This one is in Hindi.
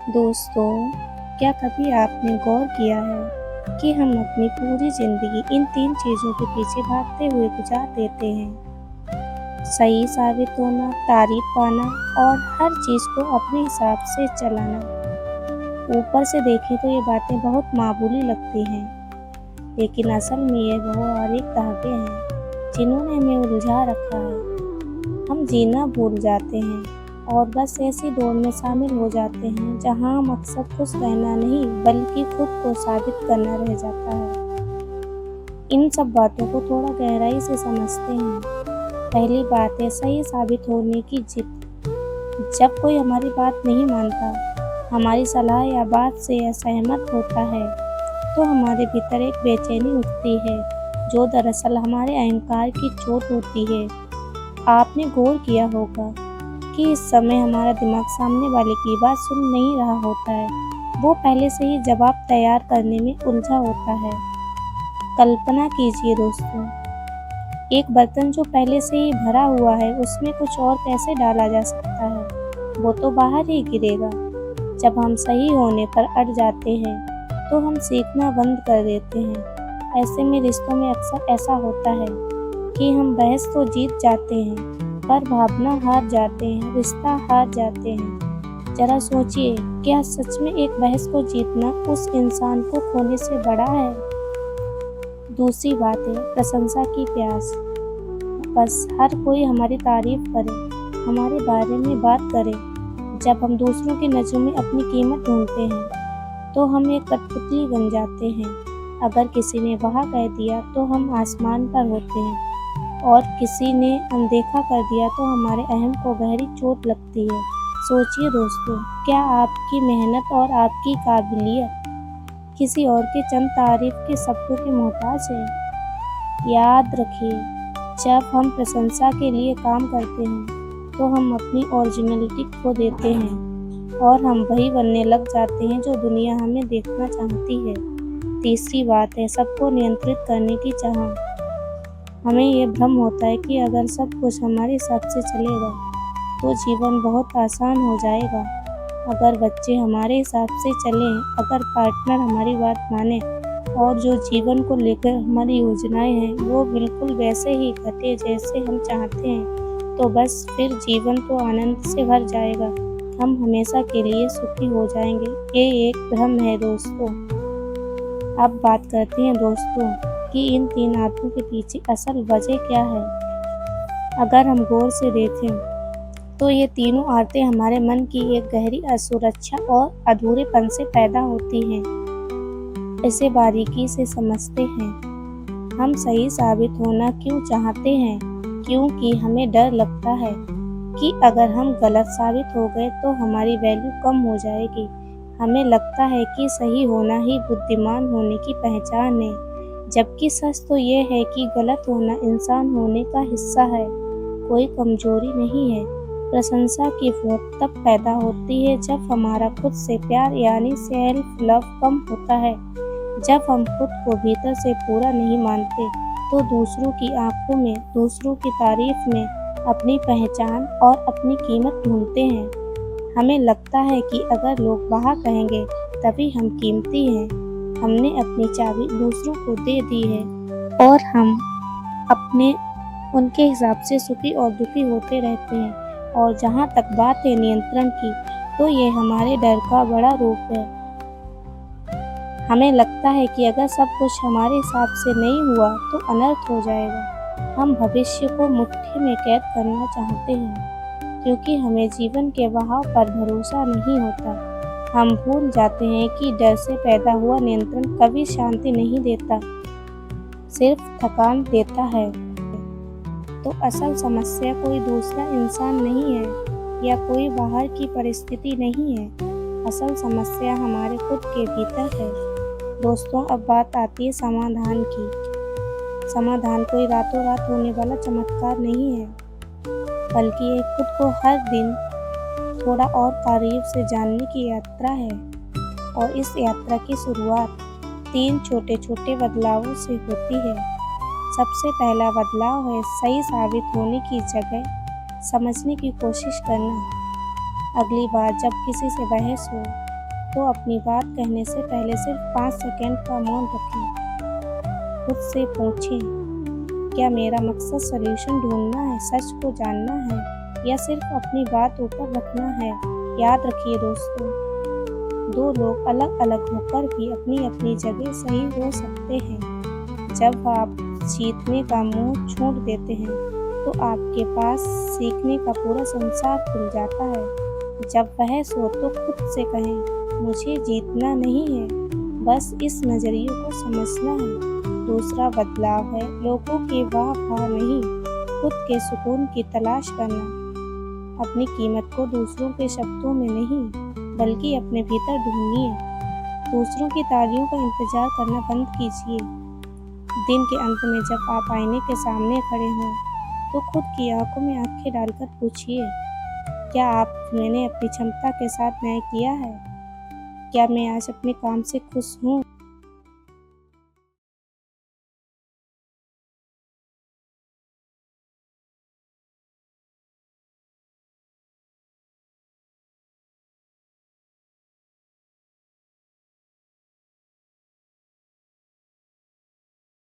दोस्तों, क्या कभी आपने गौर किया है कि हम अपनी पूरी जिंदगी इन 3 चीज़ों के पीछे भागते हुए गुजार देते हैं? सही साबित होना, तारीफ पाना और हर चीज़ को अपने हिसाब से चलाना। ऊपर से देखें तो ये बातें बहुत मामूली लगती हैं, लेकिन असल में ये वो और एक धागे हैं जिन्होंने हमें उलझा रखा है। हम जीना भूल जाते हैं और बस ऐसी दौड़ में शामिल हो जाते हैं जहां मकसद खुश रहना नहीं बल्कि खुद को साबित करना रह जाता है। इन सब बातों को थोड़ा गहराई से समझते हैं। पहली बात है सही साबित होने की जिद। जब कोई हमारी बात नहीं मानता, हमारी सलाह या बात से असहमत होता है, तो हमारे भीतर एक बेचैनी उठती है जो दरअसल हमारे अहंकार की चोट होती है। आपने गौर किया होगा कि इस समय हमारा दिमाग सामने वाले की बात सुन नहीं रहा होता है, वो पहले से ही जवाब तैयार करने में उलझा होता है। कल्पना कीजिए दोस्तों, एक बर्तन जो पहले से ही भरा हुआ है उसमें कुछ और कैसे डाला जा सकता है? वो तो बाहर ही गिरेगा। जब हम सही होने पर अड़ जाते हैं तो हम सीखना बंद कर देते हैं। ऐसे में रिश्तों में अक्सर ऐसा होता है कि हम बहस तो जीत जाते हैं पर भावना हार जाते हैं, रिश्ता हार जाते हैं। जरा सोचिए, क्या सच में एक बहस को जीतना उस इंसान को खोने से बड़ा है? दूसरी बात है प्रशंसा की प्यास। बस हर कोई हमारी तारीफ करे, हमारे बारे में बात करे। जब हम दूसरों की नज़रों में अपनी कीमत ढूंढते हैं तो हम एक कठपुतली बन जाते हैं। अगर किसी ने वाह कह दिया तो हम आसमान पर होते हैं और किसी ने अनदेखा कर दिया तो हमारे अहम को गहरी चोट लगती है। सोचिए दोस्तों, क्या आपकी मेहनत और आपकी काबिलियत किसी और के चंद तारीफ के शब्दों की मोहताज है? याद रखिए, जब हम प्रशंसा के लिए काम करते हैं तो हम अपनी ओरिजिनलिटी खो देते हैं और हम वही बनने लग जाते हैं जो दुनिया हमें देखना चाहती है। तीसरी बात है सबको नियंत्रित करने की चाह। हमें ये भ्रम होता है कि अगर सब कुछ हमारे हिसाब से चलेगा तो जीवन बहुत आसान हो जाएगा। अगर बच्चे हमारे हिसाब से चलें, अगर पार्टनर हमारी बात माने और जो जीवन को लेकर हमारी योजनाएं हैं वो बिल्कुल वैसे ही घटे जैसे हम चाहते हैं, तो बस फिर जीवन तो आनंद से भर जाएगा। हम हमेशा के लिए सुखी हो जाएंगे। ये एक भ्रम है दोस्तों। अब बात करते हैं दोस्तों कि इन 3 आदतों के पीछे असल वजह क्या है। अगर हम गौर से देखें तो ये तीनों आदतें हमारे मन की एक गहरी असुरक्षा और अधूरेपन से पैदा होती हैं। इसे बारीकी से समझते हैं। हम सही साबित होना क्यों चाहते हैं? क्योंकि हमें डर लगता है कि अगर हम गलत साबित हो गए तो हमारी वैल्यू कम हो जाएगी। हमें लगता है कि सही होना ही बुद्धिमान होने की पहचान है, जबकि सच तो ये है कि गलत होना इंसान होने का हिस्सा है, कोई कमजोरी नहीं है। प्रशंसा की भूख तब पैदा होती है जब हमारा खुद से प्यार यानी सेल्फ लव कम होता है। जब हम खुद को भीतर से पूरा नहीं मानते तो दूसरों की आंखों में, दूसरों की तारीफ में अपनी पहचान और अपनी कीमत ढूंढते हैं। हमें लगता है कि अगर लोग वाह कहेंगे तभी हम कीमती हैं। हमने अपनी चाबी दूसरों को दे दी है और हम अपने उनके हिसाब से सुखी और दुखी होते रहते हैं। और जहाँ तक बात है नियंत्रण की, तो ये हमारे डर का बड़ा रूप है। हमें लगता है कि अगर सब कुछ हमारे हिसाब से नहीं हुआ तो अनर्थ हो जाएगा। हम भविष्य को मुट्ठी में कैद करना चाहते हैं क्योंकि हमें जीवन के बहाव पर भरोसा नहीं होता। हम भूल जाते हैं कि डर से पैदा हुआ नियंत्रण कभी शांति नहीं देता, सिर्फ थकान देता है। तो असल समस्या कोई दूसरा इंसान नहीं है या कोई बाहर की परिस्थिति नहीं है। असल समस्या हमारे खुद के भीतर है। दोस्तों, अब बात आती है समाधान की। समाधान कोई रातों रात होने वाला चमत्कार नहीं है, बल्कि ये खुद को हर दिन थोड़ा और करीब से जानने की यात्रा है। और इस यात्रा की शुरुआत 3 छोटे छोटे बदलावों से होती है। सबसे पहला बदलाव है सही साबित होने की जगह समझने की कोशिश करना। अगली बार जब किसी से बहस हो तो अपनी बात कहने से पहले सिर्फ 5 सेकंड का मौन रखें। खुद से पूछें, क्या मेरा मकसद सॉल्यूशन ढूंढना है, सच को जानना है, या सिर्फ अपनी बात ऊपर रखना है। याद रखिए दोस्तों, दो लोग अलग अलग होकर भी अपनी अपनी जगह सही हो सकते हैं। जब आप जीतने का मुंह छोड़ देते हैं तो आपके पास सीखने का पूरा संसार खुल जाता है। जब बहस हो तो खुद से कहें, मुझे जीतना नहीं है, बस इस नज़रिए को समझना है। दूसरा बदलाव है लोगों के वाह वाह नहीं, खुद के सुकून की तलाश करना। अपनी कीमत को दूसरों के शब्दों में नहीं, बल्कि अपने भीतर ढूंढिए। दूसरों की तालियों का इंतजार करना बंद कीजिए। दिन के अंत में जब आप आईने के सामने खड़े हों तो खुद की आंखों में आंखें डालकर पूछिए, क्या मैंने अपनी क्षमता के साथ न्याय किया है? क्या मैं आज अपने काम से खुश हूँ?